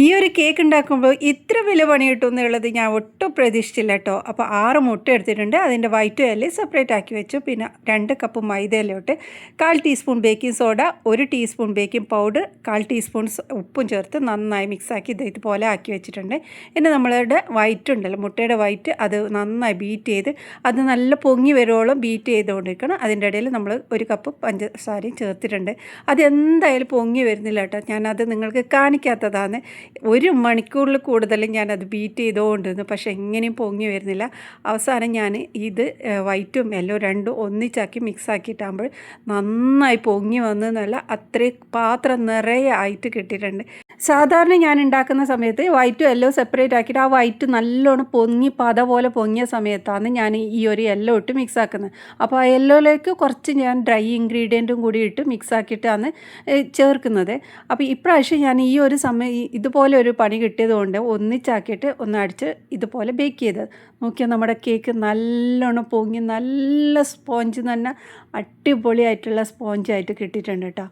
ഈ ഒരു കേക്ക് ഉണ്ടാക്കുമ്പോൾ ഇത്ര വലിയ പണി കിട്ടുമെന്നുള്ളത് ഞാൻ ഒട്ടും പ്രതീക്ഷിച്ചില്ല കേട്ടോ. അപ്പോൾ 6 മുട്ട എടുത്തിട്ടുണ്ട്. അതിൻ്റെ വൈറ്റും എല്ലാം സെപ്പറേറ്റ് ആക്കി വെച്ചു. പിന്നെ 2 കപ്പ് മൈദയിലോട്ട് 1/4 teaspoon baking soda, 1 teaspoon baking powder, 1/4 teaspoon ഉപ്പും ചേർത്ത് നന്നായി മിക്സാക്കി ഇതുപോലെ ആക്കി വെച്ചിട്ടുണ്ട്. ഇനി നമ്മളുടെ വൈറ്റ് ഉണ്ടല്ലോ, മുട്ടയുടെ വൈറ്റ്, അത് നന്നായി ബീറ്റ് ചെയ്ത് അത് നല്ല പൊങ്ങി വരുവോളം ബീറ്റ് ചെയ്തുകൊണ്ടിരിക്കണം. അതിൻ്റെ ഇടയിൽ നമ്മൾ 1 കപ്പ് പഞ്ചസാരയും ചേർത്തിട്ടുണ്ട്. അതെന്തായാലും പൊങ്ങി വരുന്നില്ല കേട്ടോ. ഞാനത് നിങ്ങൾക്ക് കാണിക്കാത്തതാണ്. 1 മണിക്കൂറിൽ കൂടുതൽ ഞാനത് ബീറ്റ് ചെയ്തുകൊണ്ടിരുന്നു. പക്ഷേ എങ്ങനെയും പൊങ്ങി വരുന്നില്ല. അവസാനം ഞാൻ ഇത് വൈറ്റും യെല്ലോ രണ്ടും ഒന്നിച്ചാക്കി മിക്സാക്കിയിട്ടാകുമ്പോൾ നന്നായി പൊങ്ങി വന്നതെന്നല്ല, അത്രയും പാത്രം നിറയെ ആയിട്ട് കിട്ടിയിട്ടുണ്ട്. സാധാരണ ഞാൻ ഉണ്ടാക്കുന്ന സമയത്ത് വൈറ്റും യെല്ലോ സെപ്പറേറ്റ് ആക്കിയിട്ട് ആ വൈറ്റ് നല്ലോണം പൊങ്ങി പത പോലെ പൊങ്ങിയ സമയത്താണ് ഞാൻ ഈ ഒരു യെല്ലോ ഇട്ട് മിക്സ് ആക്കുന്നത്. അപ്പോൾ ആ യെല്ലോയിലേക്ക് കുറച്ച് ഞാൻ ഡ്രൈ ഇൻഗ്രീഡിയൻറ്റും കൂടി ഇട്ട് മിക്സ് ആക്കിയിട്ടാണ് ചേർക്കുന്നത്. അപ്പോൾ ഇപ്രാവശ്യം ഞാൻ ഈ ഒരു സമയം ഇതുപോലെ ഒരു പണി കിട്ടിയതുകൊണ്ട് ഒന്നിച്ചാക്കിയിട്ട് ഒന്ന് അടിച്ച് ഇതുപോലെ ബേക്ക് ചെയ്തത്. നോക്കിയാൽ നമ്മുടെ കേക്ക് നല്ലോണം പൊങ്ങി നല്ല സ്പോഞ്ച് തന്നെ അടിപൊളിയായിട്ടുള്ള സ്പോഞ്ചായിട്ട് കിട്ടിയിട്ടുണ്ട് കേട്ടോ.